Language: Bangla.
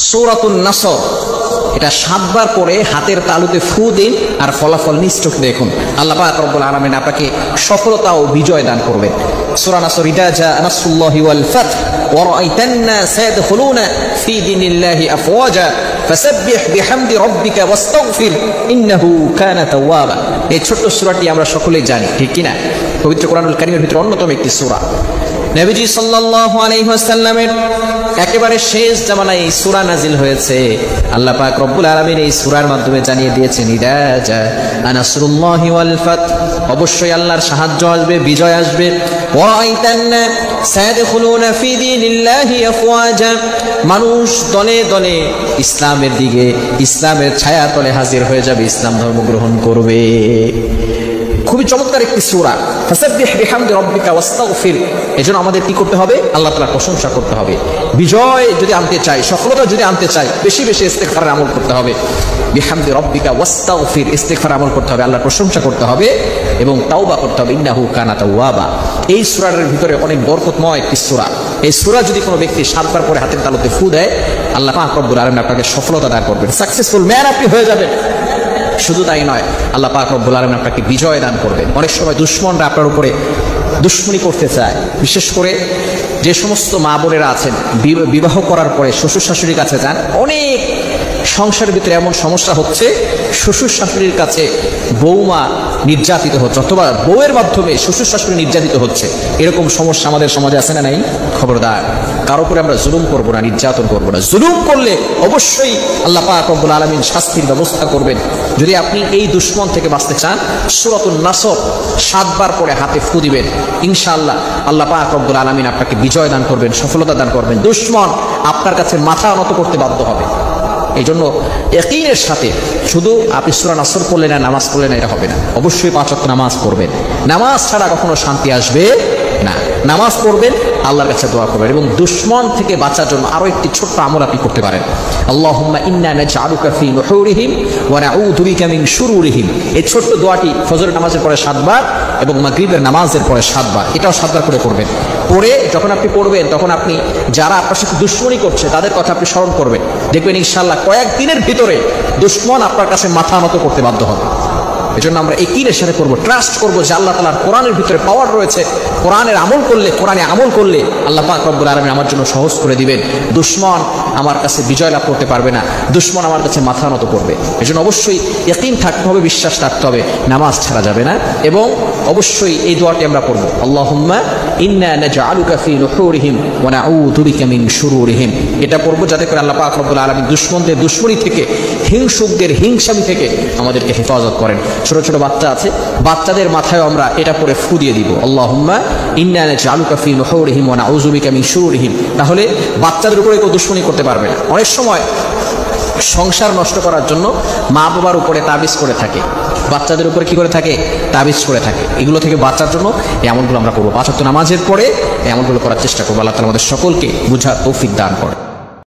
সূরাতুন নাসর, এটা 7 বার পরে হাতের তালুতে ফু দিন আর ফলাফল নিশ্চোখ দেখুন। আল্লাহ পাক রব্বুল আলামিন আপনাকে সফলতা ও বিজয় দান করবেন। সূরা নাসর, ইদা জা নাসরুল্লাহি ওয়াল ফাত ওয়া রাআইতান নাস ইয়াদখুলুনা ফি দীনিল্লাহি আফওয়াজা ফাসাব্বিহ বিহামদি রাব্বিকা ওয়াস্তাগফির ইন্নাহু কানা তাওয়াবা। এই ছোট্ট সূরাটি আমরা সকলেই জানি, ঠিক কি না? পবিত্র কোরআনুল কারীমের ভিতরে অন্যতম একটি সূরা। নবীজি সাল্লাল্লাহু আলাইহি ওয়াসাল্লামের একেবারে শেষ জামানায় এই সূরা নাজিল হয়েছে। আল্লাহ পাক রব্বুল আলামিন এই সূরার মাধ্যমে জানিয়ে দিয়েছেন, ইদা জা নাসরুল্লাহি ওয়াল ফাত, অবশ্যই আল্লাহর সাহায্য আসবে, বিজয় আসবে। ওয়া রাআইতান নাস সায়াদখুলুনা ফি দীনিল্লাহি আফওয়াজা, মানুষ দলে দলে ইসলামের দিকে, ইসলামের ছায়ার তলে হাজির হয়ে যাবে, ইসলাম ধর্ম গ্রহণ করবে। খুবই চমৎকার একটি সূরা। ফাসাব্বিহ বিহামদি রাব্বিকা ওয়াস্তাগফির। এজন্য আমাদের কি করতে হবে? আল্লাহ তাআলার প্রশংসা করতে হবে। বিজয় যদি আনতে চাই, সফলতা যদি আনতে চাই, বেশি বেশি ইস্তিগফারের আমল করতে হবে। বিহামদি রাব্বিকা ওয়াস্তাগফির, ইস্তিগফার আমল করতে হবে, আল্লাহর প্রশংসা করতে হবে এবং তাওবা করতে হবে। ইন্নাহু কানা তাওয়াবা। এই সূরার ভিতরে অনেক বরকতময় একটি সূরা। এই সূরা যদি কোনো ব্যক্তি 7 বার পরে হাতের তালুতে ফু দেয়, আল্লাহ পাক রব্বুল আলামিন আপনাকে সফলতা দান করবেন, সাকসেসফুল ম্যান আপনি হয়ে যাবেন। শুধু তাই নয়, আল্লাহ পাক রব্বুল আলামিন আপনাকে বিজয় দান করবেন। অনেক সময় দুশমনরা আপনার উপরে দুশমনি করতে চায়, বিশেষ করে যে সমস্ত মা বোনেরা আছেন বিবাহ করার পরে শ্বশুর শাশুড়ির কাছে যান, অনেক সংসারের ভিতরে এমন সমস্যা হচ্ছে, শ্বশুর শাশুড়ির কাছে বৌমা নির্যাতিত হচ্ছে অথবা বউয়ের মাধ্যমে শ্বশুর শাশুড়ি নির্যাতিত হচ্ছে। এরকম সমস্যা আমাদের সমাজে আছে না নাই? খবরদার, কারো উপরে আমরা জুলুম করবো না, নির্যাতন করবো না। জুলুম করলে অবশ্যই আল্লাহ পাক রব্বুল আলামিন শাস্তির ব্যবস্থা করবেন। যদি আপনি এই দুশমন থেকে বাঁচতে চান, সূরাতুন নাসর 7 বার পরে হাতে ফু দিবেন, ইনশাআল্লাহ আল্লাহ পাক রব্বুল আলামিন আপনাকে বিজয় দান করবেন, সফলতা দান করবেন। দুশমন আপনার কাছে মাথা নত করতে বাধ্য হবে। এই জন্য ইয়াকিনের সাথে শুধু আপনি সূরা নাসর পড়লেন না, নামাজ পড়লেন না, এটা হবে না। অবশ্যই 5 ওয়াক্ত নামাজ পড়বেন। নামাজ ছাড়া কখনো শান্তি আসবে না। নামাজ পড়বেন, আল্লাহর কাছে দোয়া করবেন এবং দুশমন থেকে বাঁচার জন্য আরো একটি ছোট্ট আমল আপনি করতে পারেন। আল্লাহুম্মা ইন্না নাজআলুকা ফি নুহুরিহিম ওয়া নাউযু বিকা মিন শুরুরিহিম। এই ছোট্ট দোয়াটি ফজরের নামাজের পরে 7 বার এবং মাগরিবের নামাজের পরে 7 বার, এটাও 7 বার করে পড়বেন। পরে যখন আপনি পড়বেন, তখন আপনি যারা আপনার সাথে দুশমনি করছে তাদের কথা আপনি স্মরণ করবেন। দেখবেন ইনশাআল্লাহ কয়েকদিনের ভিতরে দুশমন আপনার কাছে মাথা নত করতে বাধ্য হবে। এজন্য আমরা ইয়াকিনের সাথে করব, ট্রাস্ট করব যে আল্লাহ তাআলার কোরআনের ভিতরে পাওয়ার রয়েছে। কোরআনের আমল করলে, কোরআনে আমল করলে আল্লাহ পাক রব্বুল আলামিন আমার জন্য সহজ করে দিবেন। দুশমন আমার কাছে বিজয় লাভ করতে পারবে না, দুশমন আমার কাছে মাথা নত করবে। এজন্য অবশ্যই ইয়াকিন থাকতে হবে, বিশ্বাস থাকতে হবে, নামাজ ছাড়া যাবে না। এবং অবশ্যই এই দোয়াটি আমরা পড়ব, আল্লাহুম্মা ইন্না নাজআলুকা ফি নুহুরিহিম ওয়া নাউযু বিকা মিন শুরুরিহিম। এটা পড়ব যাতে করে আল্লাহ পাক রব্বুল আলামিন দুশমনদের দুশমনি থেকে, হিংসুকদের হিংসামি থেকে আমাদেরকে হেফাজত করেন। ছোট ছোট বাচ্চা আছে, বাচ্চাদের মাথায় আমরা এটা পরে ফু দিয়ে দিব, আল্লাহুম্মা ইন্না নাজআলুকা ফি নুহুরিহিম ওয়া নাউযু বিকা মিন শুরুরিহিম। তাহলে বাচ্চাদের উপরে কেউ দুশমনি করতে পারবে না। অনেক সময় সংসার নষ্ট করার জন্য মা বাবার উপরে তাবিজ করে থাকে, বাচ্চাদের উপরে কি করে থাকে? তাবিজ করে থাকে। এগুলো থেকে বাঁচার জন্য এই আমলগুলো আমরা করবো। 5 ওয়াক্ত নামাজের পরে এই আমলগুলো করার চেষ্টা করবো। আল্লাহ তাআলা আমাদের সকলকে বুঝার তৌফিক দান করে।